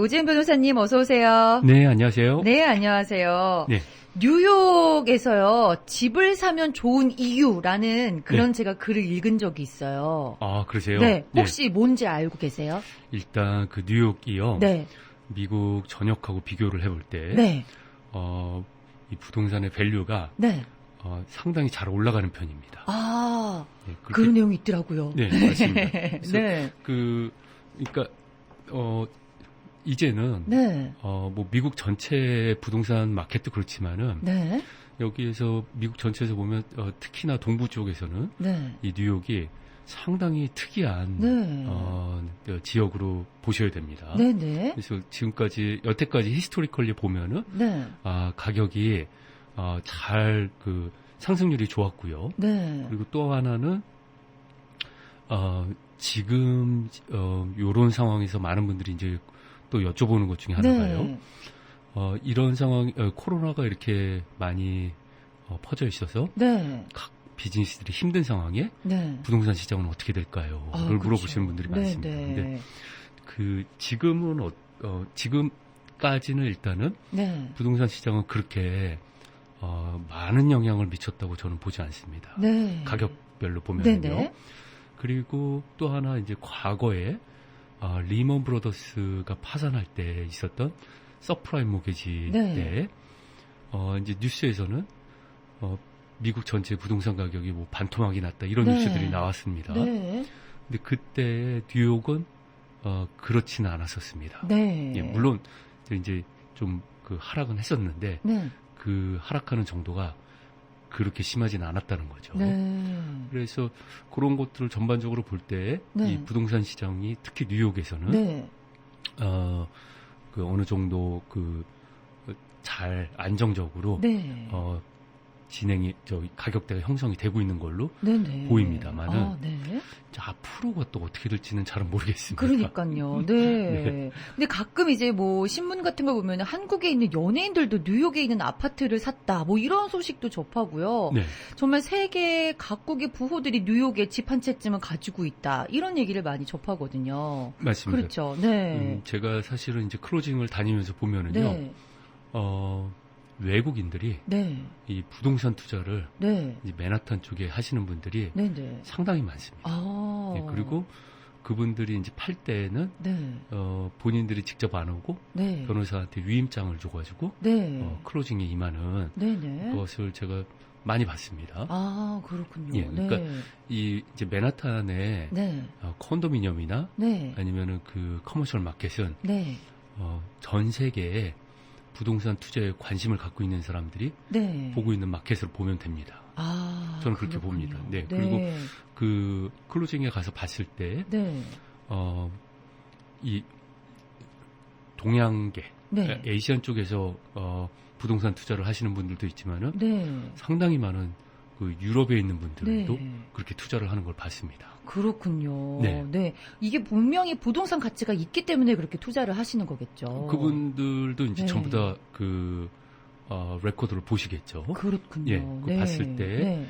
오지은 변호사님 어서 오세요. 네, 안녕하세요. 네, 안녕하세요. 네. 뉴욕에서요, 집을 사면 좋은 이유라는 그런 네. 제가 글을 읽은 적이 있어요. 아, 그러세요? 네, 혹시 뭔지 알고 계세요? 일단 그 뉴욕이요. 네, 미국 전역하고 비교를 해볼 때, 네, 이 부동산의 밸류가 네. 상당히 잘 올라가는 편입니다. 아, 네, 그런 내용이 있더라고요. 네, 맞습니다. 그래서 네, 그러니까 이제는 네, 뭐 미국 전체 부동산 마켓도 그렇지만은 네, 여기에서 미국 전체에서 보면 특히나 동부 쪽에서는 네, 이 뉴욕이 상당히 특이한 네. 지역으로 보셔야 됩니다. 네, 네, 그래서 지금까지 여태까지 히스토리컬리 보면은 네, 가격이 잘 상승률이 좋았고요. 네, 그리고 또 하나는 지금 요런 상황에서 많은 분들이 이제 또 여쭤보는 것 중에 하나가요. 네, 이런 상황 코로나가 이렇게 많이 퍼져 있어서 네, 각 비즈니스들이 힘든 상황에 네. 부동산 시장은 어떻게 될까요? 아, 그걸 그렇죠. 물어보시는 분들이 네, 많습니다. 네. 근데 지금은 지금까지는 일단은 네, 부동산 시장은 그렇게 많은 영향을 미쳤다고 저는 보지 않습니다. 네. 가격별로 보면요. 네네. 그리고 또 하나 이제 과거에 리먼 브로더스가 파산할 때 있었던 서프라임 모기지 네. 때 이제 뉴스에서는 미국 전체 부동산 가격이 뭐 반토막이 났다 이런 네. 뉴스들이 나왔습니다. 네. 근데 그때 뉴욕은 그렇지는 않았었습니다. 네. 예, 물론 이제 좀 하락은 했었는데 네. 그 하락하는 정도가 그렇게 심하지는 않았다는 거죠. 네. 그래서 그런 것들을 전반적으로 볼 때 이 네. 부동산 시장이 특히 뉴욕에서는 네. 어느 정도 잘 안정적으로 네. 가격대가 형성이 되고 있는 걸로 네네. 보입니다만은 아, 네. 앞으로가 또 어떻게 될지는 잘은 모르겠습니다. 그러니까요. 네. 네. 근데 가끔 이제 뭐 신문 같은 거 보면 한국에 있는 연예인들도 뉴욕에 있는 아파트를 샀다. 뭐 이런 소식도 접하고요. 네. 정말 세계 각국의 부호들이 뉴욕에 집 한 채쯤은 가지고 있다. 이런 얘기를 많이 접하거든요. 맞습니다. 그렇죠. 네. 제가 사실은 이제 크로징을 다니면서 보면은요, 네. 외국인들이 네. 이 부동산 투자를 네. 이 맨하탄 쪽에 하시는 분들이 네. 네. 상당히 많습니다. 아. 예, 그리고 그분들이 이제 팔 때에는 네. 본인들이 직접 안 오고 네. 변호사한테 위임장을 줘가지고 네. 크로징에 임하는 네네. 그것을 제가 많이 봤습니다. 아, 그렇군요. 예, 그러니까 네. 이제 맨하탄의 네. 콘도미니엄이나 네. 아니면은 커머셜 마켓은 네. 전 세계에 부동산 투자에 관심을 갖고 있는 사람들이 네. 보고 있는 마켓으로 보면 됩니다. 아, 저는 그렇게 그렇군요. 봅니다. 네, 그리고 클로징에 가서 봤을 때, 네. 이 동양계, 네. 아시안 쪽에서 부동산 투자를 하시는 분들도 있지만은 네. 상당히 많은 유럽에 있는 분들도 네. 그렇게 투자를 하는 걸 봤습니다. 그렇군요. 네. 네. 이게 분명히 부동산 가치가 있기 때문에 그렇게 투자를 하시는 거겠죠. 그분들도 이제 네. 전부 다 레코드를 보시겠죠. 그렇군요. 예, 그거 봤을 때, 네.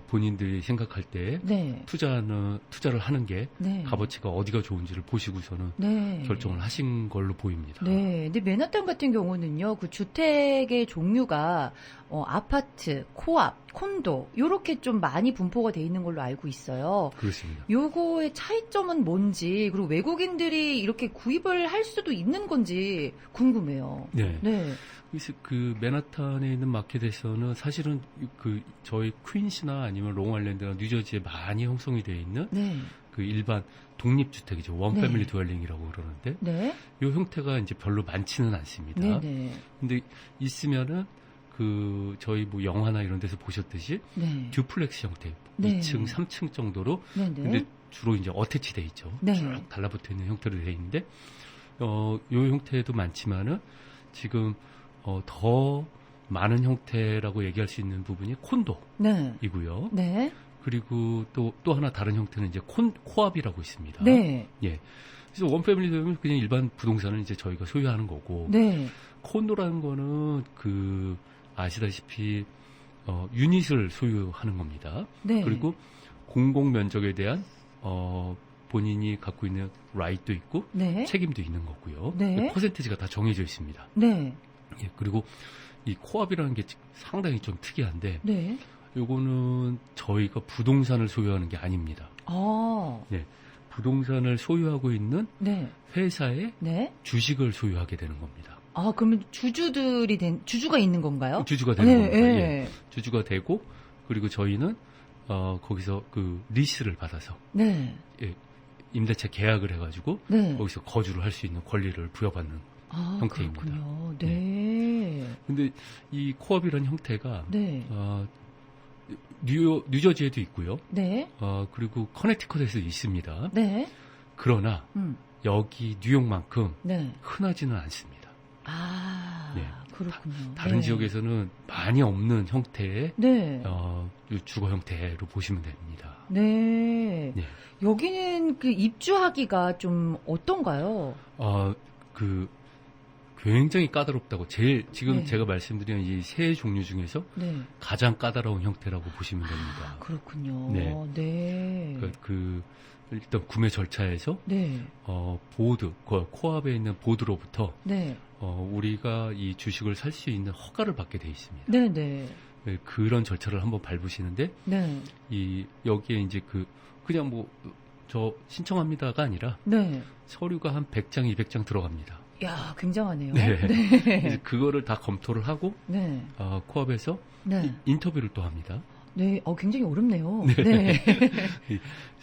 본인들이 생각할 때 네. 투자를 하는 게 네. 값어치가 어디가 좋은지를 보시고서는 네. 결정을 하신 걸로 보입니다. 네. 근데 맨하탄 같은 경우는요, 그 주택의 종류가 아파트, 코앞, 콘도 요렇게 좀 많이 분포가 돼 있는 걸로 알고 있어요. 그렇습니다. 요거의 차이점은 뭔지, 그리고 외국인들이 이렇게 구입을 할 수도 있는 건지 궁금해요. 네. 네. 그래서 맨하탄에 있는 마켓에서는 사실은 저희 퀸시나 아니면 롱아일랜드나 뉴저지에 많이 형성이 되어 있는 네. 일반 독립주택이죠. 원 패밀리 네. 드웰링이라고 그러는데 네. 이 형태가 이제 별로 많지는 않습니다. 네. 네. 근데 있으면은 저희 뭐 영화나 이런 데서 보셨듯이 네. 듀플렉스 형태, 네. 2층, 3층 정도로 네. 네. 근데 주로 이제 어태치 돼 있죠. 네. 쭉 달라붙어 있는 형태로 돼 있는데 요 형태도 많지만은 지금 더 많은 형태라고 얘기할 수 있는 부분이 콘도이고요. 네. 네. 그리고 또 하나 다른 형태는 이제 코압이라고 있습니다. 네. 예. 그래서 원 패밀리 되면 그냥 일반 부동산을 이제 저희가 소유하는 거고 네. 콘도라는 거는 아시다시피 유닛을 소유하는 겁니다. 네. 그리고 공공 면적에 대한 본인이 갖고 있는 라이트도 있고 네. 책임도 있는 거고요. 네. 퍼센티지가 다 정해져 있습니다. 네. 예, 그리고 이 코압이라는 게 상당히 좀 특이한데 네. 요거는 저희가 부동산을 소유하는 게 아닙니다. 아. 네. 부동산을 소유하고 있는 네. 회사의 네. 주식을 소유하게 되는 겁니다. 아, 그러면 주주가 있는 건가요? 주주가 되는 네, 겁니다. 네. 예. 주주가 되고 그리고 저희는 거기서 그 리스를 받아서 네. 예, 임대차 계약을 해가지고 네. 거기서 거주를 할 수 있는 권리를 부여받는 형태입니다. 그렇군요. 네. 근데 이 코업이라는 형태가 네. 뉴저지에도 있고요. 네. 그리고 커네티컷에도 있습니다. 네. 그러나 여기 뉴욕만큼 네. 흔하지는 않습니다. 아, 네. 그렇군요. 다른 네. 지역에서는 많이 없는 형태의 네. 주거 형태로 보시면 됩니다. 네. 네. 여기는 그 입주하기가 좀 어떤가요? 굉장히 까다롭다고 지금 네. 제가 말씀드린 이 세 종류 중에서 네. 가장 까다로운 형태라고 보시면 됩니다. 그렇군요. 네. 네. 일단 구매 절차에서 네. 코압에 있는 보드로부터 네. 우리가 이 주식을 살 수 있는 허가를 받게 돼 있습니다. 네, 네. 네, 그런 절차를 한번 밟으시는데 네. 여기에 이제 그냥 저 신청합니다가 아니라 네. 서류가 한 100장, 200장 들어갑니다. 야, 굉장하네요. 네. 네. 이제 그거를 다 검토를 하고 네. 코압에서 네. 인터뷰를 또 합니다. 네. 굉장히 어렵네요. 네. 네.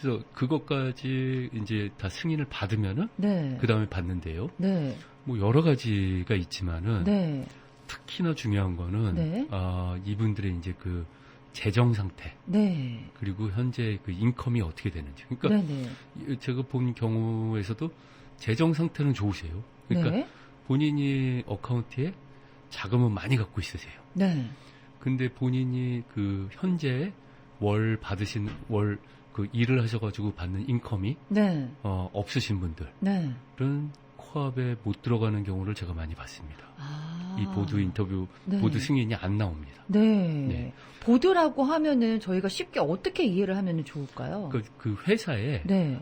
그래서 그것까지 이제 다 승인을 받으면은 네. 그 다음에 받는데요. 네. 여러 가지가 있지만은 네. 특히나 중요한 거는 네. 이분들의 이제 그 재정 상태 네. 그리고 현재 그 인컴이 어떻게 되는지. 그러니까 네. 네. 제가 본 경우에서도 재정 상태는 좋으세요. 그러니까 네. 본인이 어카운트에 자금은 많이 갖고 있으세요. 네. 근데 본인이 그 현재 월 일을 하셔가지고 받는 인컴이 네. 없으신 분들은 네. 코압에 못 들어가는 경우를 제가 많이 봤습니다. 아. 이 보드 인터뷰, 네. 보드 승인이 안 나옵니다. 네. 네. 보드라고 하면은 저희가 쉽게 어떻게 이해를 하면은 좋을까요? 그 회사에 네.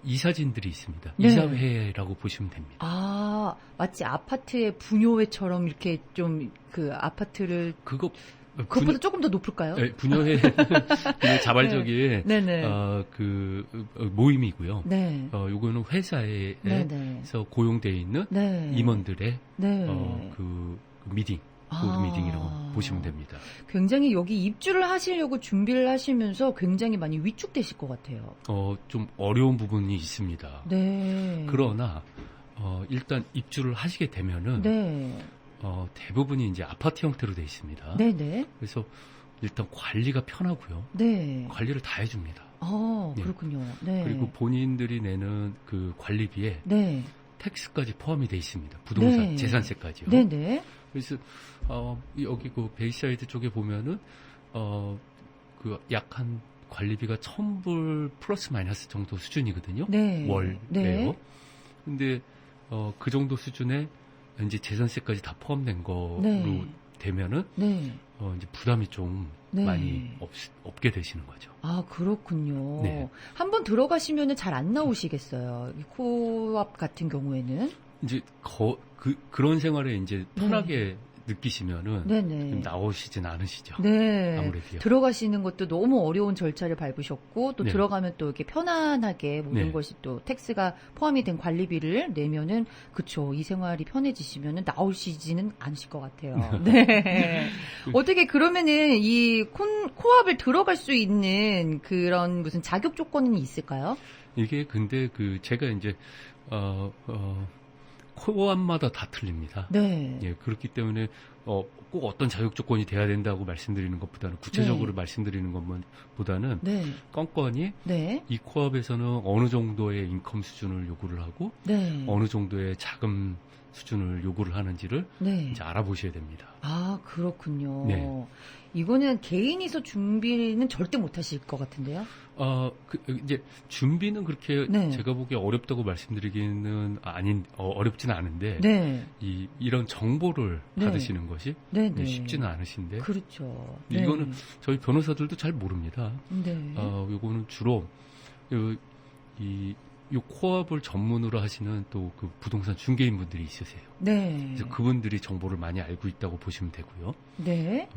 이사진들이 있습니다. 네. 이사회라고 보시면 됩니다. 아, 마치 아파트의 분요회처럼 이렇게 좀 그 아파트를 그것보다 조금 더 높을까요? 네, 분녀회 그냥 자발적인 네. 네네. 모임이고요. 네. 요거는 회사에서 네네. 고용되어 있는 네. 임원들의 네. 그 미팅, 보드 미팅이라고 보시면 됩니다. 굉장히 여기 입주를 하시려고 준비를 하시면서 굉장히 많이 위축되실 것 같아요. 좀 어려운 부분이 있습니다. 네. 그러나 일단 입주를 하시게 되면은 네. 대부분이 이제 아파트 형태로 되어 있습니다. 네네. 그래서 일단 관리가 편하고요. 네. 관리를 다 해줍니다. 네. 그렇군요. 네. 그리고 본인들이 내는 그 관리비에 네. 텍스까지 포함이 되어 있습니다. 부동산 네. 재산세까지요. 네네. 그래서 여기 그 베이사이드 쪽에 보면은 그 약 한 관리비가 1,000불 플러스 마이너스 정도 수준이거든요. 네. 월에요. 네. 근데 그 정도 수준에 이제 재산세까지 다 포함된 거로 네. 되면은 네. 이제 부담이 좀 네. 많이 없게 되시는 거죠. 아, 그렇군요. 네. 한번 들어가시면은 잘 안 나오시겠어요. 이 코앞 같은 경우에는. 이제 그런 생활에 이제 편하게 느끼시면은 네네. 나오시진 않으시죠. 네. 아무래도요. 들어가시는 것도 너무 어려운 절차를 밟으셨고 또 네. 들어가면 또 이렇게 편안하게 모든 네. 것이 또 텍스가 포함이 된 관리비를 내면은 그쵸. 이 생활이 편해지시면은 나오시지는 않으실 것 같아요. 네. 어떻게 그러면은 이 코압을 들어갈 수 있는 그런 무슨 자격 조건은 있을까요? 이게 근데 제가 이제 코압마다 다 틀립니다. 네. 예, 그렇기 때문에 꼭 어떤 자격 조건이 돼야 된다고 말씀드리는 것보다는 구체적으로 네. 말씀드리는 것보다는 네. 건건이 네. 이 코압에서는 어느 정도의 인컴 수준을 요구를 하고 네. 어느 정도의 자금 수준을 요구를 하는지를 네. 이제 알아보셔야 됩니다. 아, 그렇군요. 네. 이거는 개인이서 준비는 절대 못 하실 것 같은데요? 이제 준비는 그렇게 네. 제가 보기에 어렵다고 말씀드리기는 어렵지는 않은데 네. 이런 정보를 네. 받으시는 것이 네, 네. 쉽지는 않으신데 그렇죠. 이거는 네. 저희 변호사들도 잘 모릅니다. 네. 요거는 주로 이 코업을 전문으로 하시는 또 그 부동산 중개인 분들이 있으세요. 네. 그래서 그분들이 정보를 많이 알고 있다고 보시면 되고요. 네.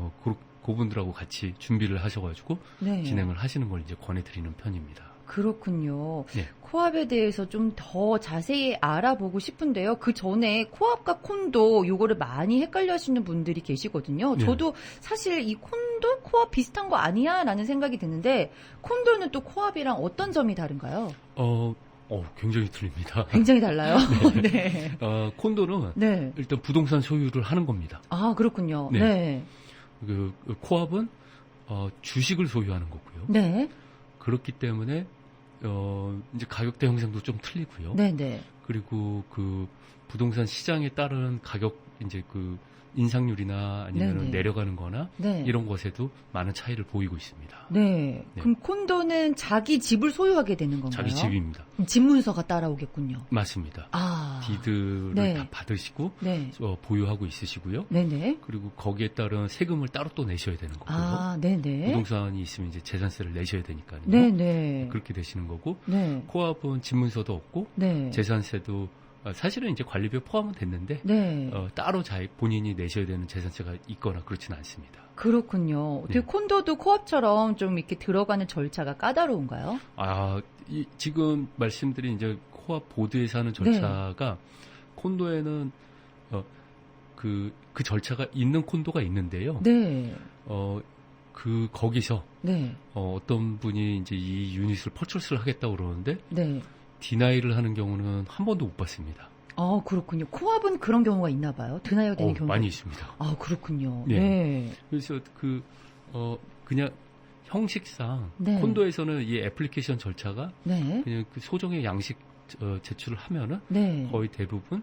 그분들하고 같이 준비를 하셔가지고 네. 진행을 하시는 걸 이제 권해드리는 편입니다. 그렇군요. 네. 코압에 대해서 좀 더 자세히 알아보고 싶은데요. 그 전에 코압과 콘도 요거를 많이 헷갈려 하시는 분들이 계시거든요. 네. 저도 사실 이 콘도 코압 비슷한 거 아니야? 라는 생각이 드는데 콘도는 또 코압이랑 어떤 점이 다른가요? 굉장히 틀립니다. 굉장히 달라요. 네. 콘도는 네. 일단 부동산 소유를 하는 겁니다. 아, 그렇군요. 네. 네. 코압은 주식을 소유하는 거고요. 네. 그렇기 때문에 이제 가격대 형성도 좀 틀리고요. 네, 네. 그리고 그 부동산 시장에 따른 가격 이제 그 인상률이나 아니면 네네. 내려가는 거나 네. 이런 것에도 많은 차이를 보이고 있습니다. 네. 네. 그럼 콘도는 자기 집을 소유하게 되는 건가요? 자기 집입니다. 집 문서가 따라오겠군요. 맞습니다. 아. 디드를 네. 다 받으시고 네. 보유하고 있으시고요. 네네. 그리고 거기에 따른 세금을 따로 또 내셔야 되는 거고요. 아, 네네. 부동산이 있으면 이제 재산세를 내셔야 되니까요. 네네. 그렇게 되시는 거고 네. 코압은 집문서도 없고 네. 재산세도 사실은 이제 관리비에 포함은 됐는데 네. 따로 본인이 내셔야 되는 재산세가 있거나 그렇지는 않습니다. 그렇군요. 어떻게 네. 콘도도 코압처럼 좀 이렇게 들어가는 절차가 까다로운가요? 지금 말씀드린 이제 코압 보드에서 하는 절차가 콘도에는 그 절차가 있는 콘도가 있는데요. 네. 거기서 네. 어떤 분이 이제 이 유닛을 퍼처스를 하겠다고 그러는데 네. 디나이를 하는 경우는 한 번도 못 봤습니다. 아, 그렇군요. 코압은 그런 경우가 있나 봐요. 드나이어 되는 경우가 많이 있습니다. 아, 그렇군요. 네. 네. 그래서 그냥 형식상 네. 콘도에서는 이 애플리케이션 절차가 네. 그냥 그 소정의 양식 제출을 하면은 네. 거의 대부분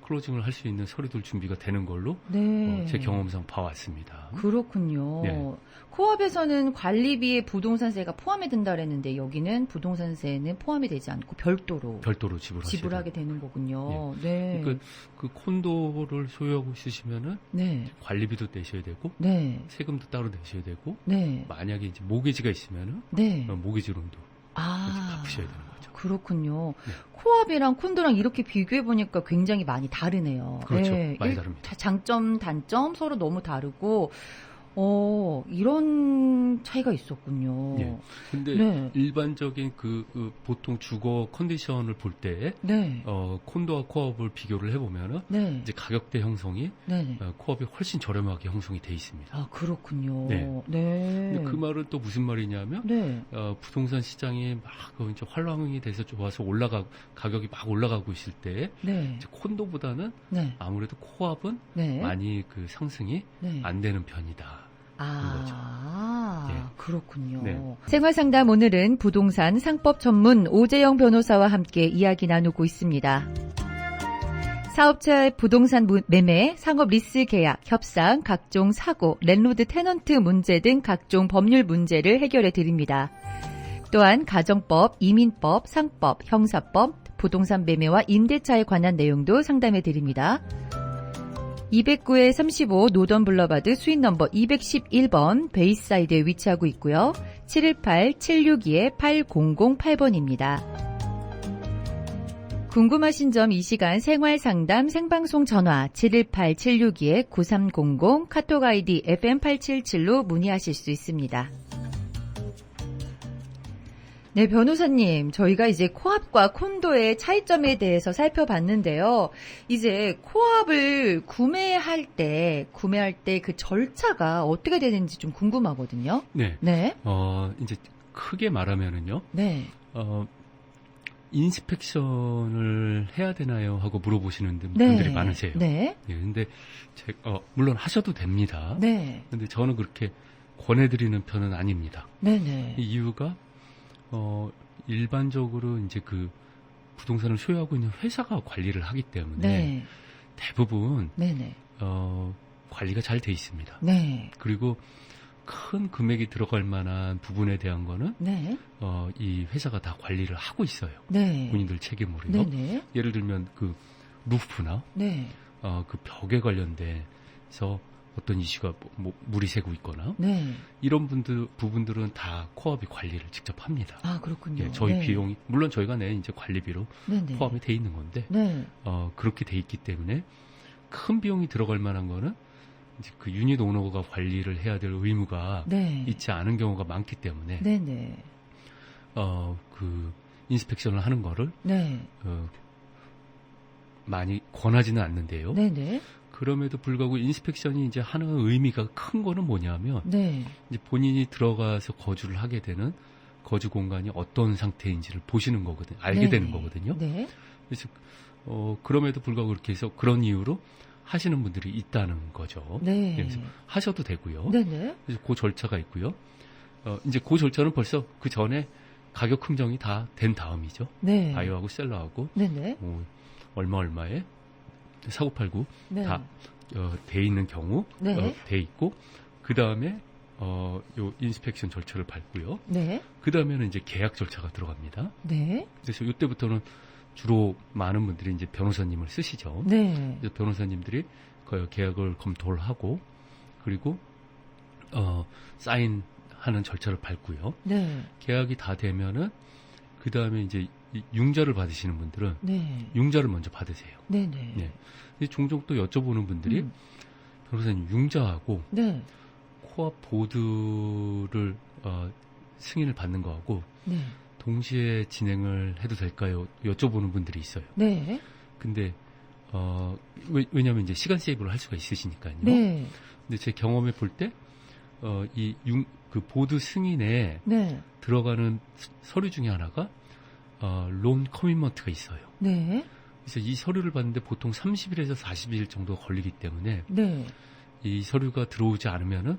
클로징을 할 수 있는 서류들 준비가 되는 걸로 네. 제 경험상 봐왔습니다. 그렇군요. 네. 코압에서는 관리비에 부동산세가 포함이 된다 그랬는데 여기는 부동산세는 포함이 되지 않고 별도로 지불하게 되는 거군요. 네. 그러니까 그 콘도를 소유하고 있으시면은 네. 관리비도 내셔야 되고 네. 세금도 따로 내셔야 되고 네. 만약에 이제 모기지가 있으면은 네. 모기지론도 갚으셔야 되는 거죠. 그렇군요. 네. 코압이랑 콘도랑 이렇게 비교해 보니까 굉장히 많이 다르네요. 그렇죠. 네. 많이 다릅니다. 장점, 단점 서로 너무 다르고 이런 차이가 있었군요. 네. 근데 네. 일반적인 보통 주거 컨디션을 볼 때 네. 콘도와 코업을 비교를 해보면은 네. 이제 가격대 형성이 네. 코업이 훨씬 저렴하게 형성이 돼 있습니다. 아, 그렇군요. 네. 네. 근데 그 말은 또 무슨 말이냐면 네. 부동산 시장이 막 이제 활황이 돼서 좋아서 가격이 막 올라가고 있을 때 네. 이제 콘도보다는 네. 아무래도 코업은 네. 많이 그 상승이 네. 안 되는 편이다. 네. 그렇군요. 네. 생활상담 오늘은 부동산 상법 전문 오재영 변호사와 함께 이야기 나누고 있습니다. 사업자의 부동산 매매, 상업 리스 계약, 협상, 각종 사고, 랜로드 테넌트 문제 등 각종 법률 문제를 해결해 드립니다. 또한 가정법, 이민법, 상법, 형사법, 부동산 매매와 임대차에 관한 내용도 상담해 드립니다. 209에 35 노던 블러바드 수인 넘버 211번 베이사이드에 위치하고 있고요. 718-762-8008번입니다. 궁금하신 점 이 시간 생활상담 생방송 전화 718-762-9300 카톡 아이디 FM877로 문의하실 수 있습니다. 네, 변호사님, 저희가 이제 코압과 콘도의 차이점에 대해서 살펴봤는데요. 이제 코압을 구매할 때 그 절차가 어떻게 되는지 좀 궁금하거든요. 네. 네. 이제 크게 말하면은요. 네. 인스펙션을 해야 되나요? 하고 물어보시는 분들이 많으세요. 네. 예, 근데 물론 하셔도 됩니다. 네. 근데 저는 그렇게 권해드리는 편은 아닙니다. 네네. 이 이유가 일반적으로 이제 그 부동산을 소유하고 있는 회사가 관리를 하기 때문에 네. 대부분 네네. 관리가 잘 돼 있습니다. 네. 그리고 큰 금액이 들어갈 만한 부분에 대한 거는 네. 이 회사가 다 관리를 하고 있어요. 네. 본인들 책임으로요. 네네. 예를 들면 그 루프나 네. 그 벽에 관련돼서 어떤 이슈가 뭐 물이 새고 있거나 네. 이런 부분들은 다 코업이 관리를 직접 합니다. 아, 그렇군요. 예, 저희 네. 비용이 물론 저희가 낸 이제 관리비로 네네. 포함이 돼 있는 건데 네. 그렇게 돼 있기 때문에 큰 비용이 들어갈 만한 거는 이제 그 유닛 오너가 관리를 해야 될 의무가 네. 있지 않은 경우가 많기 때문에 네네. 그 인스펙션을 하는 거를 네. 많이 권하지는 않는데요. 네네. 그럼에도 불구하고 인스펙션이 이제 하는 의미가 큰 거는 뭐냐면 네. 이제 본인이 들어가서 거주를 하게 되는 거주 공간이 어떤 상태인지를 보시는 거거든요. 알게 네. 되는 거거든요. 네. 그래서 그럼에도 불구하고 그렇게 해서 그런 이유로 하시는 분들이 있다는 거죠. 네. 그래서 하셔도 되고요. 네네. 그래서 그 절차가 있고요. 이제 그 절차는 벌써 그 전에 가격 흥정이 다 된 다음이죠. 네. 바이오하고 셀러하고 네네. 얼마에 사고팔고 네. 다 돼 있는 경우 네. 돼 있고 그 다음에 요 인스펙션 절차를 밟고요. 네. 그 다음에는 이제 계약 절차가 들어갑니다. 네. 그래서 이때부터는 주로 많은 분들이 이제 변호사님을 쓰시죠. 네. 그래서 변호사님들이 그 계약을 검토를 하고 그리고 사인하는 절차를 밟고요. 네. 계약이 다 되면은 그 다음에 이제 융자를 받으시는 분들은 네. 융자를 먼저 받으세요. 네네. 네. 근데 종종 또 여쭤보는 분들이 변호사님 융자하고 네. 코앞 보드를 승인을 받는 거하고 네. 동시에 진행을 해도 될까요? 여쭤보는 분들이 있어요. 네. 근데 왜냐하면 이제 시간 세이브를 할 수가 있으시니까요. 네. 근데 제 경험에 볼 때 그 보드 승인에 네. 들어가는 서류 중에 하나가 론 커미먼트가 있어요. 네. 그래서 이 서류를 받는데 보통 30일에서 40일 정도 걸리기 때문에 네. 이 서류가 들어오지 않으면은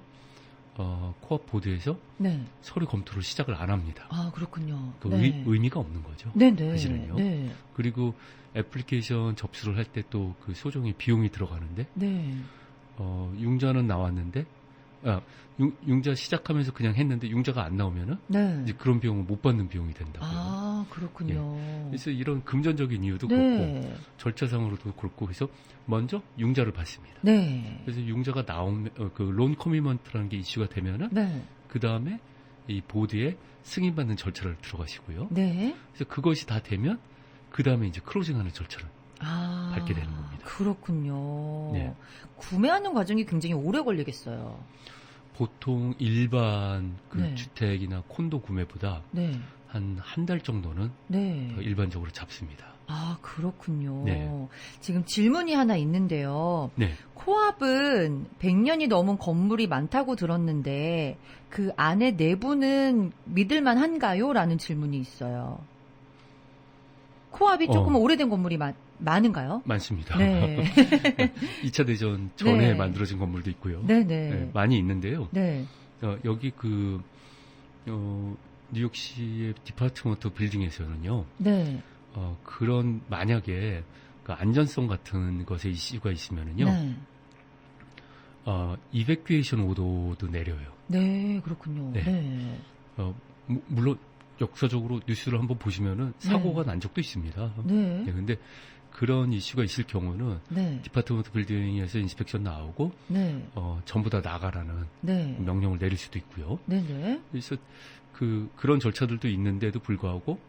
코앞 보드에서 네. 서류 검토를 시작을 안 합니다. 아, 그렇군요. 그 네. 의미가 없는 거죠. 네네. 사실은요. 네. 그리고 애플리케이션 접수를 할 때 또 그 소정의 비용이 들어가는데 네. 융자는 나왔는데 융자 시작하면서 그냥 했는데 융자가 안 나오면은 네. 이제 그런 비용은 못 받는 비용이 된다고요. 아, 그렇군요. 그래서 이런 금전적인 이유도 그렇고 네. 절차상으로도 그렇고 해서 먼저 융자를 받습니다. 네. 그래서 융자가 나오면 그 론 커미먼트라는 게 이슈가 되면은 네. 그 다음에 이 보드에 승인받는 절차를 들어가시고요. 네. 그래서 그것이 다 되면 그 다음에 이제 클로징하는 절차를 밟게 되는 겁니다. 그렇군요. 네. 구매하는 과정이 굉장히 오래 걸리겠어요. 보통 일반 그 네. 주택이나 콘도 구매보다 네. 한 달 정도는 네. 더 일반적으로 잡습니다. 아, 그렇군요. 네. 지금 질문이 하나 있는데요. 네. 코압은 100년이 넘은 건물이 많다고 들었는데 그 안에 내부는 믿을만 한가요? 라는 질문이 있어요. 코압이 조금 오래된 건물이 많은가요? 많습니다. 네. 2차 대전 전에 네. 만들어진 건물도 있고요. 네네. 네, 많이 있는데요. 네. 여기 뉴욕시의 디파트먼트 빌딩에서는요. 네. 그런 만약에 그 안전성 같은 것에 이슈가 있으면은요. 네. 이베큐에이션 오더도 내려요. 네, 그렇군요. 네. 네. 물론 역사적으로 뉴스를 한번 보시면은 사고가 난 적도 있습니다. 네. 네, 근데 그런 이슈가 있을 경우는 네. 디파트먼트 빌딩에서 인스펙션 나오고 네. 전부 다 나가라는 네. 명령을 내릴 수도 있고요. 네네. 그래서 그런 절차들도 있는데도 불구하고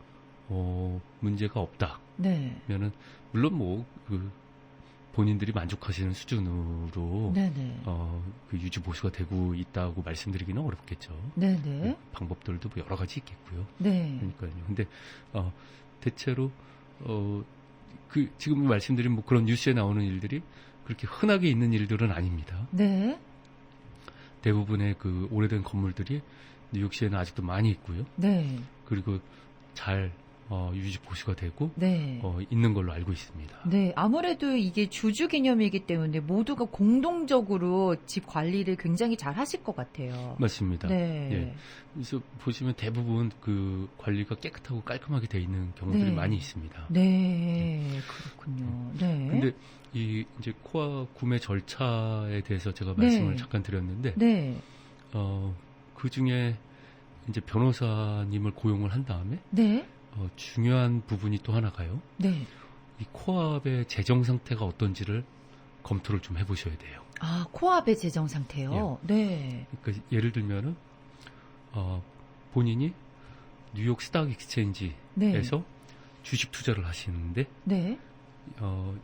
문제가 없다. 네. 그러면은 물론 본인들이 만족하시는 수준으로 네네. 그 유지 보수가 되고 있다고 말씀드리기는 어렵겠죠. 네네. 방법들도 뭐 여러 가지 있겠고요. 네. 그러니까요. 근데 대체로 지금 말씀드린 뭐 그런 뉴스에 나오는 일들이 그렇게 흔하게 있는 일들은 아닙니다. 네. 대부분의 그 오래된 건물들이 뉴욕시에는 아직도 많이 있고요. 네. 그리고 잘 유지 보수가 되고 네. 있는 걸로 알고 있습니다. 네, 아무래도 이게 주주 개념이기 때문에 모두가 공동적으로 집 관리를 굉장히 잘 하실 것 같아요. 맞습니다. 네. 예. 그래서 보시면 대부분 그 관리가 깨끗하고 깔끔하게 돼 있는 경우들이 네. 많이 있습니다. 네, 그렇군요. 네. 근데 이제 코아 구매 절차에 대해서 제가 네. 말씀을 잠깐 드렸는데 네. 그 중에 이제 변호사님을 고용을 한 다음에 네. 중요한 부분이 또 하나가요. 네. 이 코압의 재정 상태가 어떤지를 검토를 좀 해보셔야 돼요. 아, 코압의 재정 상태요? 네. 그러니까 예를 들면은 본인이 뉴욕 스탁 익스체인지에서 주식 투자를 하시는데 네.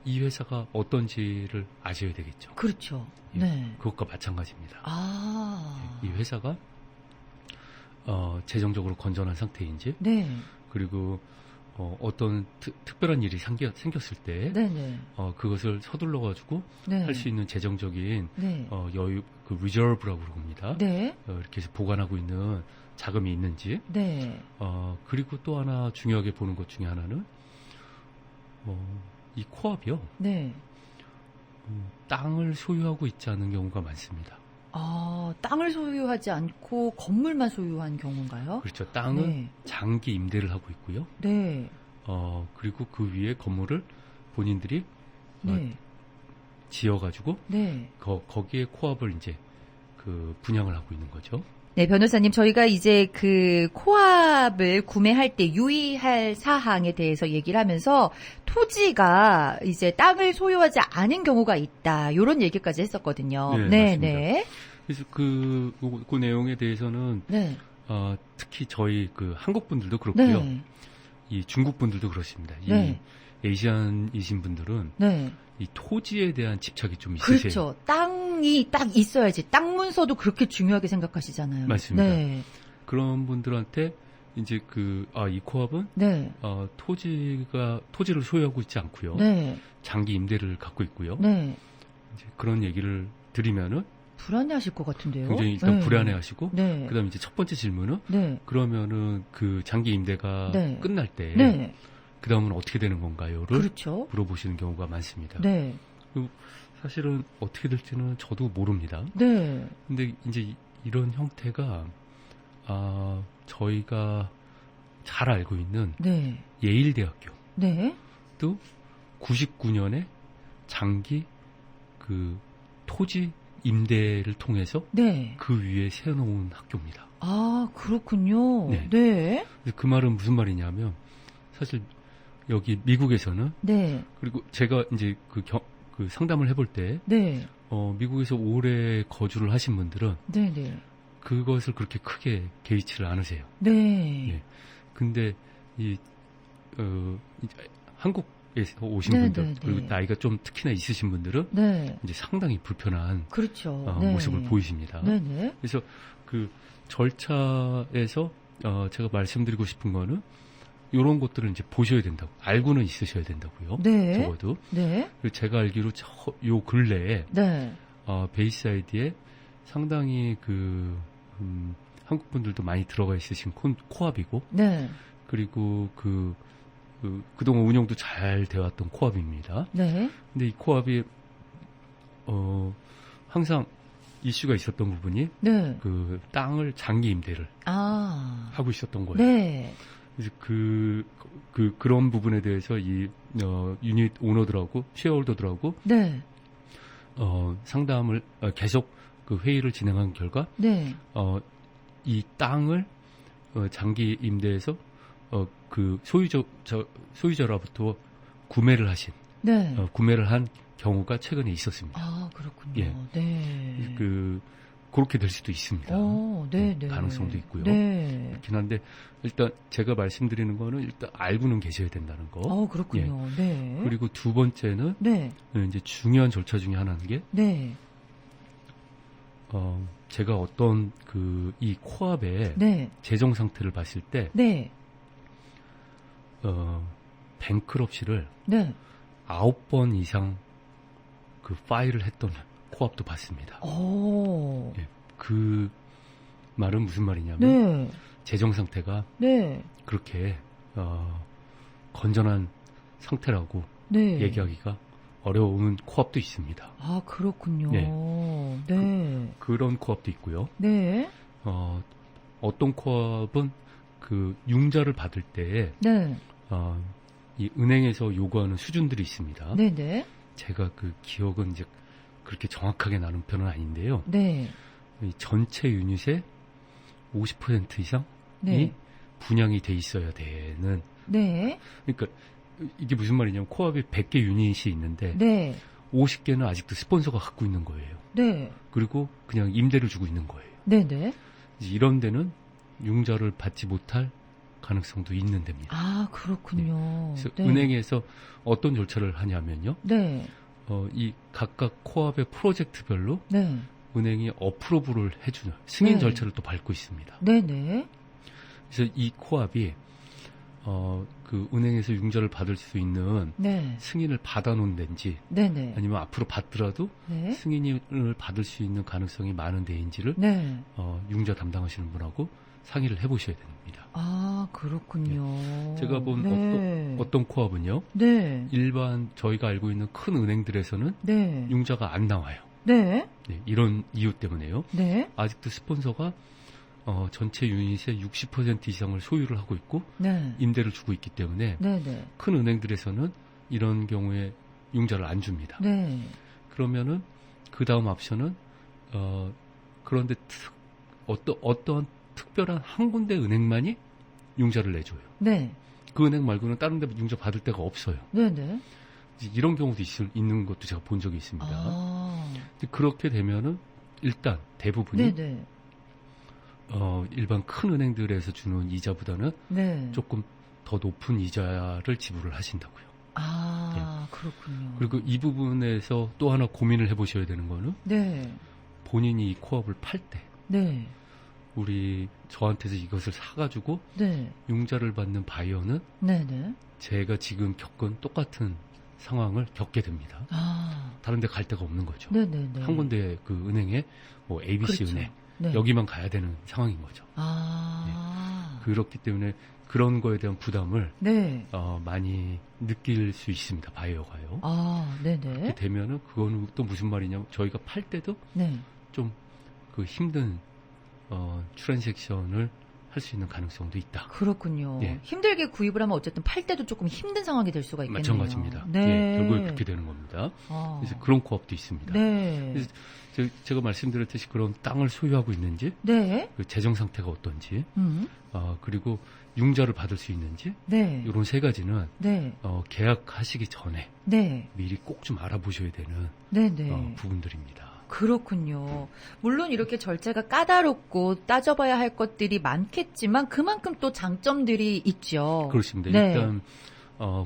이 회사가 어떤지를 아셔야 되겠죠. 그렇죠. 예, 네. 그것과 마찬가지입니다. 아. 이 회사가 재정적으로 건전한 상태인지, 네. 그리고 어떤 특별한 일이 생겼을 때, 네네. 그것을 서둘러 가지고 네. 할 수 있는 재정적인 네. 여유, 그 리저브라고 그럽니다. 네. 이렇게 해서 보관하고 있는 자금이 있는지, 네. 그리고 또 하나 중요하게 보는 것 중에 하나는 이 코압이요. 네. 땅을 소유하고 있지 않은 경우가 많습니다. 아, 땅을 소유하지 않고 건물만 소유한 경우인가요? 그렇죠. 땅은 네. 장기 임대를 하고 있고요. 네. 그리고 그 위에 건물을 본인들이 네. 지어가지고 네. 거기에 코압을 이제 그 분양을 하고 있는 거죠. 네, 변호사님, 저희가 이제 그 코압을 구매할 때 유의할 사항에 대해서 얘기를 하면서 토지가 이제 땅을 소유하지 않은 경우가 있다. 이런 얘기까지 했었거든요. 네, 네. 그래서 그 내용에 대해서는 네. 특히 저희 그 한국 분들도 그렇고요. 네. 이 중국 분들도 그렇습니다. 네. 이 에이시안이신 분들은 네. 이 토지에 대한 집착이 좀 있으세요. 그렇죠. 땅이 딱 있어야지. 땅 문서도 그렇게 중요하게 생각하시잖아요. 맞습니다. 네. 그런 분들한테 이제 이 코압은 네. 토지를 소유하고 있지 않고요. 네. 장기 임대를 갖고 있고요. 네. 이제 그런 얘기를 드리면은 불안해하실 것 같은데요. 굉장히 일단 네. 불안해하시고, 네. 그다음 이제 첫 번째 질문은 네. 그러면은 그 장기 임대가 네. 끝날 때 네. 그다음은 어떻게 되는 건가요를 그렇죠. 물어보시는 경우가 많습니다. 네. 사실은 어떻게 될지는 저도 모릅니다. 네. 근데 이제 이런 형태가 저희가 잘 알고 있는 네. 예일 대학교 네. 또 99년에 장기 그 토지 임대를 통해서 네. 그 위에 세워놓은 학교입니다. 아, 그렇군요. 네. 네. 그래서 그 말은 무슨 말이냐면 사실 여기 미국에서는 네. 그리고 제가 이제 그 상담을 해볼 때 네. 미국에서 오래 거주를 하신 분들은 네. 네. 그것을 그렇게 크게 개의치를 않으세요. 네. 예. 근데 한국에서 오신 네, 분들 네, 네. 그리고 나이가 좀 특히나 있으신 분들은 네. 이제 상당히 불편한 그렇죠. 네. 모습을 보이십니다. 네. 네. 그래서 그 절차에서 제가 말씀드리고 싶은 거는 이런 것들을 이제 보셔야 된다고 알고는 있으셔야 된다고요. 네. 적어도. 네. 그리고 제가 알기로 요 근래에 네. 베이사이드에 상당히 한국 분들도 많이 들어가 있으신 코압이고 네. 그리고 그동안 운영도 잘 되어왔던 코압입니다. 네. 근데 이 코압이 항상 이슈가 있었던 부분이 네. 그 땅을 장기 임대를 하고 있었던 거예요. 네. 그래서 그런 부분에 대해서 이 유닛 오너들하고 쉐어홀더들하고 네. 상담을 계속 그 회의를 진행한 결과 네. 이 땅을 장기 임대해서 그 소유자로부터 구매를 한 경우가 최근에 있었습니다. 아, 그렇군요. 예. 네. 그렇게 될 수도 있습니다. 네, 네. 가능성도 있고요. 네. 그렇긴 한데 일단 제가 말씀드리는 거는 일단 알고는 계셔야 된다는 거. 그렇군요. 예. 네. 그리고 두 번째는 네. 이제 중요한 절차 중에 하나인 게 네. 제가 어떤 이 코압의 네. 재정 상태를 봤을 때 네. 뱅크럽시를 네. 9번 이상 그 파일을 했던 코압도 봤습니다. 오. 예, 그 말은 무슨 말이냐면 네. 재정 상태가 네. 그렇게 건전한 상태라고 네. 얘기하기가 어려운 코압도 있습니다. 아, 그렇군요. 네. 네. 그런 코압도 있고요. 네. 어떤 코압은 그 융자를 받을 때 네. 이 은행에서 요구하는 수준들이 있습니다. 네, 네. 제가 그 기억은 이제 그렇게 정확하게 나는 편은 아닌데요. 네. 이 전체 유닛의 50% 이상이 네. 분양이 돼 있어야 되는. 네. 그러니까 이게 무슨 말이냐면 코압이 100개 유닛이 있는데 네. 50개는 아직도 스폰서가 갖고 있는 거예요. 네. 그리고 그냥 임대를 주고 있는 거예요. 네네. 이런 데는 융자를 받지 못할 가능성도 있는 데입니다. 아, 그렇군요. 그래서 네. 은행에서 어떤 절차를 하냐면요. 네. 이 각각 코업의 프로젝트별로 네. 은행이 어프로브를 해주는 승인 네. 절차를 또 밟고 있습니다. 네네. 그래서 이 코업이 그 은행에서 융자를 받을 수 있는 네. 승인을 받아놓은 데인지 네네. 아니면 앞으로 받더라도 네. 승인을 받을 수 있는 가능성이 많은 데인지를 네. 융자 담당하시는 분하고 상의를 해보셔야 됩니다. 아, 그렇군요. 제가 본 네. 어떤 코업은요. 네. 일반 저희가 알고 있는 큰 은행들에서는 네. 융자가 안 나와요. 네. 네, 이런 이유 때문에요. 네. 아직도 스폰서가 전체 유닛의 60% 이상을 소유를 하고 있고 네. 임대를 주고 있기 때문에 네네. 큰 은행들에서는 이런 경우에 융자를 안 줍니다. 네. 그러면은 그 다음 옵션은 그런데 어떠한 특별한 한 군데 은행만이 융자를 내줘요. 네. 그 은행 말고는 다른 데 융자 받을 데가 없어요. 네네. 이런 경우도 있는 것도 제가 본 적이 있습니다. 아. 그렇게 되면은 일단 대부분이 네네. 일반 큰 은행들에서 주는 이자보다는 네. 조금 더 높은 이자를 지불을 하신다고요. 아, 그렇군요. 그리고 이 부분에서 또 하나 고민을 해보셔야 되는 거는 네. 본인이 이 코업을 팔 때 네. 저한테서 이것을 사가지고 네. 융자를 받는 바이어는 네네. 제가 지금 겪은 똑같은 상황을 겪게 됩니다. 아. 다른 데 갈 데가 없는 거죠. 네네네. 한 군데 그 은행에 뭐 ABC 그렇죠. 은행 네. 여기만 가야 되는 상황인 거죠. 아. 그렇기 때문에 그런 거에 대한 부담을 네. 많이 느낄 수 있습니다. 바이어가요. 아, 네네. 그렇게 되면은 그거는 또 무슨 말이냐면 저희가 팔 때도 네. 좀 그 힘든 트랜잭션을 할 수 있는 가능성도 있다. 그렇군요. 예. 힘들게 구입을 하면 어쨌든 팔 때도 조금 힘든 상황이 될 수가 있겠네요. 마찬가지입니다. 네. 예, 결국에 그렇게 되는 겁니다. 아. 그래서 그런 코업도 있습니다. 네. 그래서 제가 말씀드렸듯이 그런 땅을 소유하고 있는지, 네. 그 재정 상태가 어떤지, 그리고 융자를 받을 수 있는지, 네. 이런 세 가지는 네. 계약하시기 전에 네. 미리 꼭 좀 알아보셔야 되는 네네. 부분들입니다. 그렇군요. 물론 이렇게 절차가 까다롭고 따져봐야 할 것들이 많겠지만 그만큼 또 장점들이 있죠. 그렇습니다. 네. 일단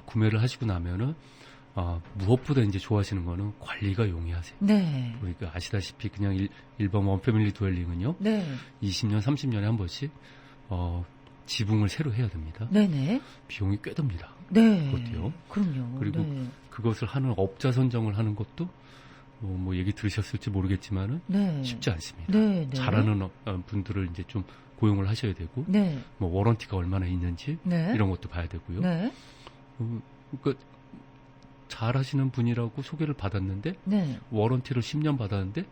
구매를 하시고 나면은 무엇보다 이제 좋아하시는 거는 관리가 용이하세요. 네. 그러니까 아시다시피 그냥 일반 원패밀리 두웰링은요. 네. 20년, 30년에 한 번씩 지붕을 새로 해야 됩니다. 네네. 비용이 꽤 듭니다. 네. 그것도요. 그럼요. 그리고 네. 그것을 하는 업자 선정을 하는 것도 뭐 얘기 들으셨을지 모르겠지만은 네. 쉽지 않습니다. 네. 네. 잘하는 분들을 이제 좀 고용을 하셔야 되고, 네. 뭐 워런티가 얼마나 있는지 네. 이런 것도 봐야 되고요. 네. 그러니까 잘하시는 분이라고 소개를 받았는데 네. 워런티를 10년 받았는데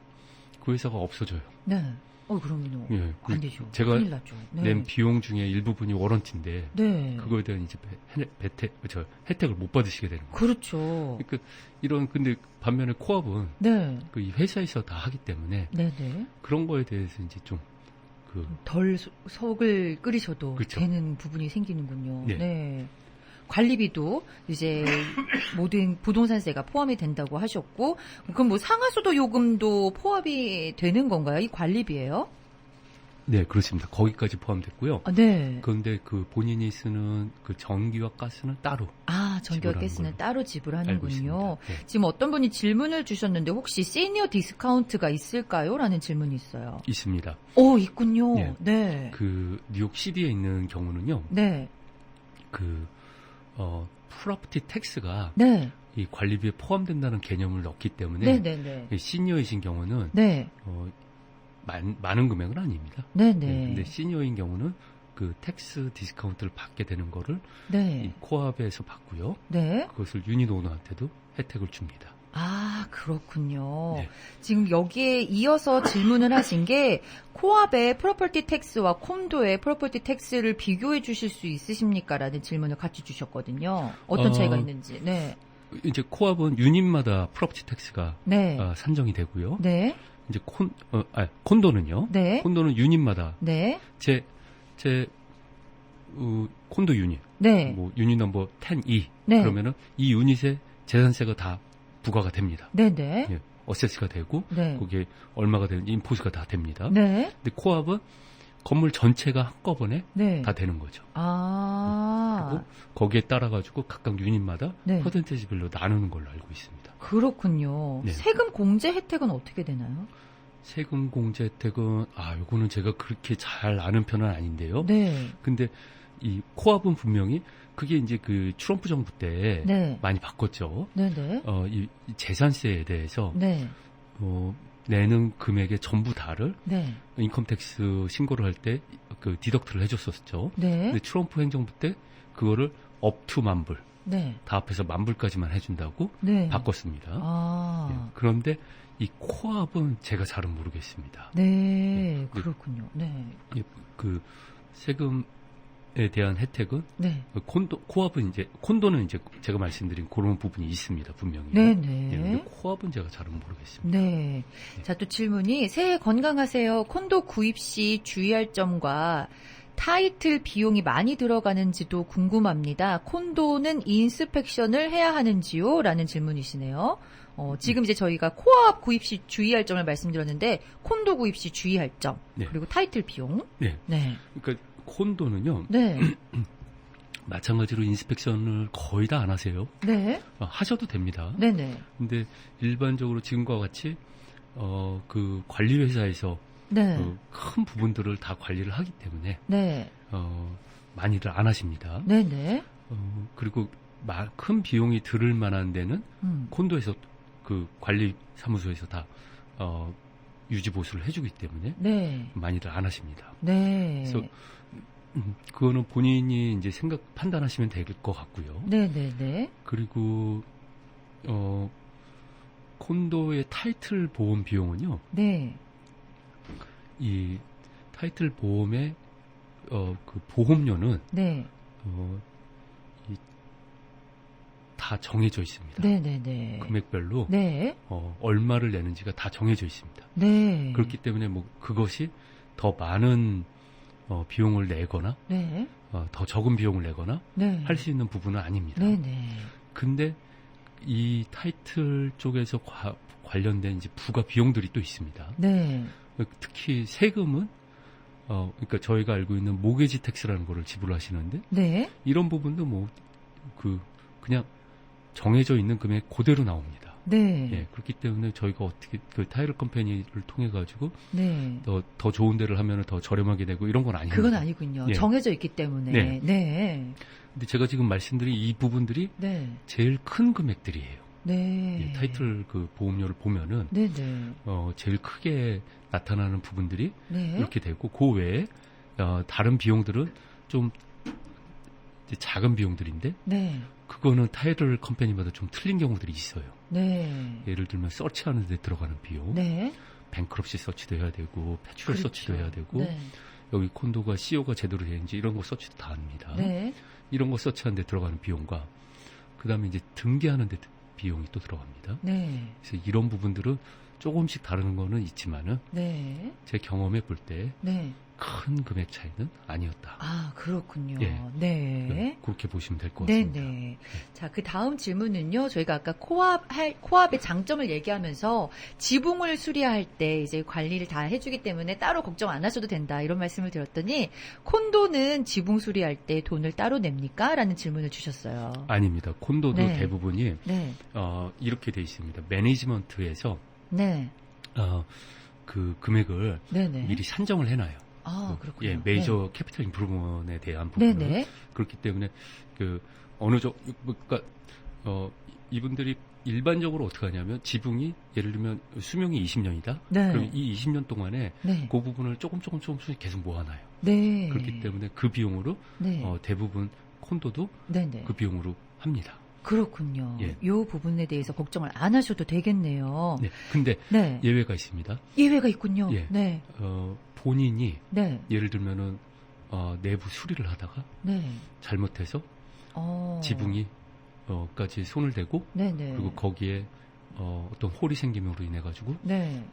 그 회사가 없어져요. 네. 그럼요. 예, 안 되죠. 제가 큰일 나죠. 네. 낸 비용 중에 일부분이 워런티인데 네. 그거에 대한 이제 혜택을 못 받으시게 되는 거예요. 그렇죠. 그러니까 근데 반면에 코업은 네. 이 회사에서 다 하기 때문에 네네. 그런 거에 대해서 이제 좀 덜 속을 끓이셔도 그렇죠. 되는 부분이 생기는군요. 네. 네. 관리비도 이제 모든 부동산세가 포함이 된다고 하셨고, 그럼 뭐 상하수도 요금도 포함이 되는 건가요? 이 관리비예요? 네, 그렇습니다. 거기까지 포함됐고요. 네. 그런데 그 본인이 쓰는 그 전기와 가스는 따로. 전기와 지불하는 가스는 걸로 따로 알고 지불하는군요. 있습니다. 네. 지금 어떤 분이 질문을 주셨는데 혹시 시니어 디스카운트가 있을까요? 라는 질문이 있어요. 있습니다. 있군요. 네. 네. 그 뉴욕 시티에 있는 경우는요. 네. 프로퍼티 텍스가 네. 이 관리비에 포함된다는 개념을 넣기 때문에 네네네. 시니어이신 경우는 네. 많은 금액은 아닙니다. 네네. 네, 근데 시니어인 경우는 그 텍스 디스카운트를 받게 되는 거를 이 네. 코업에서 받고요. 네. 그것을 유닛 오너한테도 혜택을 줍니다. 그렇군요. 네. 지금 여기에 이어서 질문을 하신 게 코압의 프로퍼티 텍스와 콘도의 프로퍼티 텍스를 비교해 주실 수 있으십니까? 라는 질문을 같이 주셨거든요. 어떤 차이가 있는지. 네. 이제 코업은 유닛마다 프로퍼티 텍스가 네. 산정이 되고요. 네. 이제 콘도는요. 네. 콘도는 유닛마다 네. 제 콘도 유닛, 네. 뭐 유닛 넘버 10E 네. 그러면은 이 유닛의 재산세가 다 부과가 됩니다. 네네. 예, 어세스가 되고 네. 거기에 얼마가 되는 인포스가 다 됩니다. 네. 근데 코압은 건물 전체가 한꺼번에 네. 다 되는 거죠. 아. 그리고 거기에 따라 가지고 각각 유닛마다 네. 퍼센테이지별로 나누는 걸로 알고 있습니다. 그렇군요. 네. 세금 공제 혜택은 어떻게 되나요? 세금 공제 혜택은 요거는 제가 그렇게 잘 아는 편은 아닌데요. 네. 근데 이 코압은 분명히 그게 이제 그 트럼프 정부 때 네. 많이 바꿨죠. 네네. 이 재산세에 대해서 네. 내는 금액의 전부 다를 네. 인컴택스 신고를 할 때 그 디덕트를 해줬었죠. 네. 근데 트럼프 행정부 때 그거를 업투 만불 네. 다 합해서 만불까지만 해준다고 네. 바꿨습니다. 아. 예, 그런데 이 코압은 제가 잘은 모르겠습니다. 네. 그렇군요. 네. 그 세금에 대한 혜택은 네. 코압은 이제 콘도는 이제 제가 말씀드린 그런 부분이 있습니다. 분명히. 네네. 예, 근데 코압은 제가 잘은 모르겠습니다. 네. 자, 또 질문이 새해 건강하세요. 콘도 구입 시 주의할 점과 타이틀 비용이 많이 들어가는지도 궁금합니다. 콘도는 인스펙션을 해야 하는지요? 라는 질문이시네요. 지금 이제 저희가 코압 구입 시 주의할 점을 말씀드렸는데 콘도 구입 시 주의할 점 네. 그리고 타이틀 비용. 네. 네. 그러니까 콘도는요. 네. 마찬가지로 인스펙션을 거의 다 안 하세요. 네. 하셔도 됩니다. 네네. 근데 일반적으로 지금과 같이 그 관리 회사에서 네. 큰 부분들을 다 관리를 하기 때문에 네. 많이들 안 하십니다. 네네. 그리고 큰 비용이 들을 만한 데는 콘도에서 그 관리 사무소에서 다 유지 보수를 해주기 때문에 네. 많이들 안 하십니다. 네. 그래서 그거는 본인이 이제 판단하시면 될 것 같고요. 네네네. 그리고 콘도의 타이틀 보험 비용은요. 네. 이 타이틀 보험의 그 보험료는 네. 다 정해져 있습니다. 네네네. 금액별로 네. 얼마를 내는지가 다 정해져 있습니다. 네. 그렇기 때문에 뭐 그것이 더 많은 비용을 내거나 네. 더 적은 비용을 내거나 네. 할 수 있는 부분은 아닙니다. 네네. 근데 이 타이틀 쪽에서 관련된 이제 부가 비용들이 또 있습니다. 네. 특히 세금은 그러니까 저희가 알고 있는 모게지 텍스라는 거를 지불하시는데 네. 이런 부분도 뭐 그냥 정해져 있는 금액 그대로 나옵니다. 네. 예, 그렇기 때문에 저희가 어떻게 그 타이틀 컴퍼니를 통해 가지고 네. 더 좋은 데를 하면 더 저렴하게 되고 이런 건 아닙니다. 그건 아니군요. 예. 정해져 있기 때문에. 네. 네. 근데 제가 지금 말씀드린 이 부분들이 네. 제일 큰 금액들이에요. 네. 예, 타이틀 그 보험료를 보면은 네네. 제일 크게 나타나는 부분들이 네. 이렇게 되고 그 외에 다른 비용들은 좀 이제 작은 비용들인데 네. 그거는 타이틀 컴퍼니마다 좀 틀린 경우들이 있어요. 네. 예를 들면 서치하는 데 들어가는 비용, 네. 뱅크럽시 서치도 해야 되고 패추럴 그렇죠. 서치도 해야 되고 네. 여기 콘도가 CO가 제대로 되는지 이런 거 서치도 다 합니다. 네. 이런 거 서치하는 데 들어가는 비용과 그 다음에 이제 등기하는 데 비용이 또 들어갑니다. 네. 그래서 이런 부분들은 조금씩 다른 거는 있지만은 네. 제 경험해 볼 때 네. 큰 금액 차이는 아니었다. 아, 그렇군요. 예. 네. 그렇게 보시면 될 것 네, 같습니다. 네. 자, 그 다음 질문은요. 저희가 아까 코압의 장점을 얘기하면서 지붕을 수리할 때 이제 관리를 다 해주기 때문에 따로 걱정 안 하셔도 된다. 이런 말씀을 드렸더니 콘도는 지붕 수리할 때 돈을 따로 냅니까? 라는 질문을 주셨어요. 아닙니다. 콘도도 네. 대부분이 네. 이렇게 돼 있습니다. 매니지먼트에서 네. 그 금액을 네네. 미리 산정을 해놔요. 아, 그렇군요. 예, 메이저 캐피탈 인프루먼에 대한 부분은 네네. 그렇기 때문에 어느 정도 그러니까 이분들이 일반적으로 어떻게 하냐면 지붕이 예를 들면 수명이 20년이다. 네. 그럼 이 20년 동안에 네. 그 부분을 조금씩 계속 모아놔요. 네. 그렇기 때문에 그 비용으로 네. 대부분 콘도도 네네. 그 비용으로 합니다. 그렇군요. 예. 이 부분에 대해서 걱정을 안 하셔도 되겠네요. 네. 근데 네. 예외가 있습니다. 예외가 있군요. 예. 네. 본인이 네. 예를 들면은 내부 수리를 하다가 네. 잘못해서 지붕이 까지 손을 대고 네네. 그리고 거기에 어떤 홀이 생김으로 인해 가지고 네.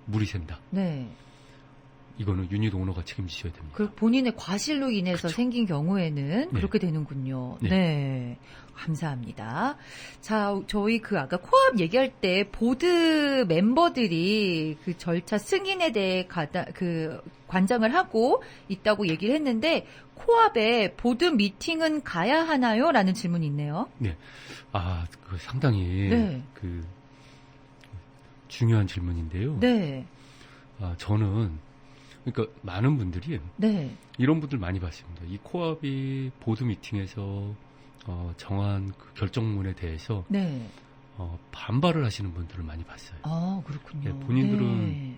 물이 샌다. 네. 이거는 유닛 오너가 책임지셔야 됩니다. 그 본인의 과실로 인해서 그쵸. 생긴 경우에는 네. 그렇게 되는군요. 네. 네. 감사합니다. 자, 저희 그 아까 코앞 얘기할 때 보드 멤버들이 그 절차 승인에 대해 관장을 하고 있다고 얘기를 했는데 코앞에 보드 미팅은 가야 하나요? 라는 질문이 있네요. 네. 그 상당히 네. 그 중요한 질문인데요. 네. 저는 그러니까 많은 분들이 네. 이런 분들 많이 봤습니다. 이 코앞이 보드 미팅에서 정한 그 결정문에 대해서 네. 반발을 하시는 분들을 많이 봤어요. 그렇군요. 예, 본인들은 네.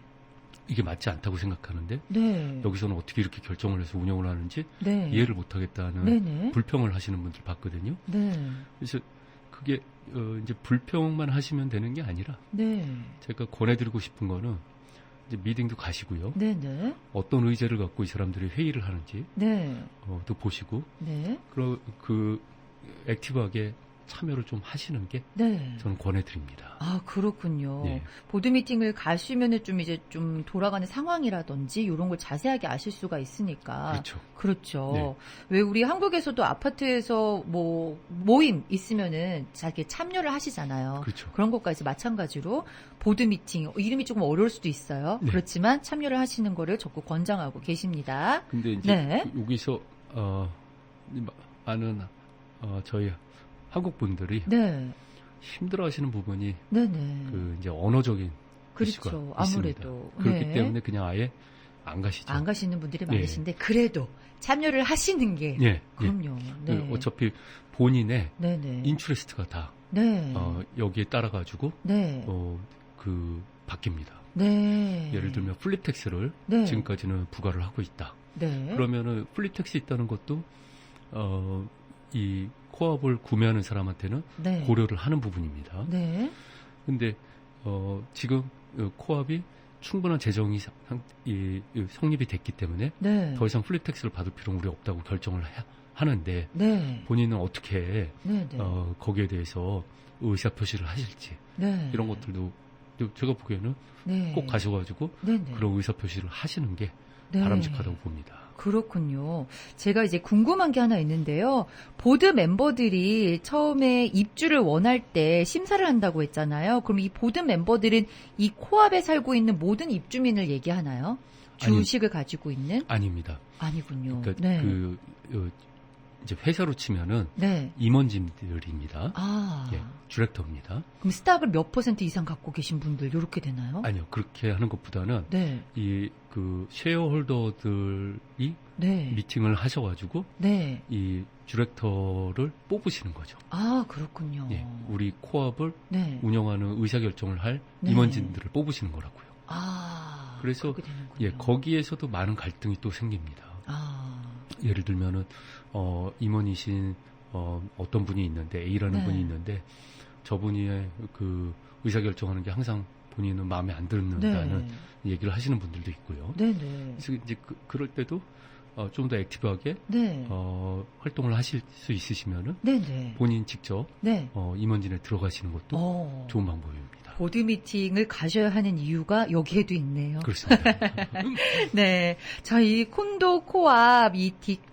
이게 맞지 않다고 생각하는데 네. 여기서는 어떻게 이렇게 결정을 해서 운영을 하는지 네. 이해를 못하겠다는 네네. 불평을 하시는 분들 봤거든요. 네. 그래서 그게 이제 불평만 하시면 되는 게 아니라 네. 제가 권해드리고 싶은 거는 이제 미팅도 가시고요. 네네. 어떤 의제를 갖고 이 사람들이 회의를 하는지 네. 또 보시고 네. 그 액티브하게 참여를 좀 하시는 게 네. 저는 권해드립니다. 그렇군요. 네. 보드 미팅을 가시면은 좀 이제 좀 돌아가는 상황이라든지 이런 걸 자세하게 아실 수가 있으니까. 그렇죠. 그렇죠. 네. 왜 우리 한국에서도 아파트에서 모임 있으면은 자기 참여를 하시잖아요. 그렇죠. 그런 것까지 마찬가지로 보드 미팅 이름이 조금 어려울 수도 있어요. 네. 그렇지만 참여를 하시는 거를 적극 권장하고 계십니다. 근데 이제 네. 여기서 많은 저희 한국 분들이 네. 힘들어하시는 부분이 네네. 그 이제 언어적인 그렇죠. 이슈가 아무래도. 있습니다. 그렇기 네. 때문에 그냥 아예 안 가시죠. 안 가시는 분들이 많으신데 그래도 참여를 하시는 게 예. 그럼요. 예. 네. 어차피 본인의 네네. 인트레스트가 다 네. 여기에 따라 가지고 네. 그 바뀝니다. 네. 예를 들면 플립텍스를 네. 지금까지는 부과를 하고 있다. 네. 그러면은 플립텍스 있다는 것도 이 코업을 구매하는 사람한테는 네. 고려를 하는 부분입니다. 네. 근데 지금 코업이 충분한 재정이 성립이 됐기 때문에 네. 더 이상 플립텍스를 받을 필요는 우리 없다고 결정을 하는데 네. 본인은 어떻게 네. 네. 거기에 대해서 의사 표시를 하실지 네. 이런 것들도 제가 보기에는 네. 꼭 가셔가지고 네. 네. 그런 의사 표시를 하시는 게 네. 바람직하다고 봅니다. 그렇군요. 제가 이제 궁금한 게 하나 있는데요. 보드 멤버들이 처음에 입주를 원할 때 심사를 한다고 했잖아요. 그럼 이 보드 멤버들은 이 코앞에 살고 있는 모든 입주민을 얘기하나요? 주식을 가지고 있는? 아닙니다. 아니군요. 그러니까 네. 이제 회사로 치면은 네. 임원진들입니다. 아. 디렉터입니다. 그럼 스탁을 몇 % 이상 갖고 계신 분들 이렇게 되나요? 아니요. 그렇게 하는 것보다는 네. 이 그 쉐어홀더들이 네. 미팅을 하셔가지고 네. 이 디렉터를 뽑으시는 거죠. 그렇군요. 예, 우리 코업을 네. 운영하는 의사결정을 할 네. 임원진들을 뽑으시는 거라고요. 그래서 그렇게 되는군요. 거기에서도 많은 갈등이 또 생깁니다. 예를 들면은 임원이신 어떤 분이 있는데 A라는 네. 분이 있는데 저분이 그 의사결정하는 게 항상 본인은 마음에 안 든다는 얘기를 하시는 분들도 있고요. 네네. 그래서 이제 그럴 때도 좀 더 액티브하게 네. 활동을 하실 수 있으시면은 네네. 본인 직접 네. 임원진에 들어가시는 것도 좋은 방법입니다. 보드 미팅을 가셔야 하는 이유가 여기에도 있네요. 그렇습니다. 네. 저희 콘도 코앞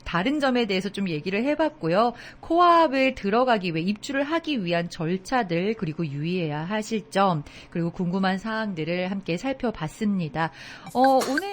다른 점에 대해서 좀 얘기를 해봤고요. 코앞을 들어가기 위해 입주를 하기 위한 절차들 그리고 유의해야 하실 점 그리고 궁금한 사항들을 함께 살펴봤습니다. 오늘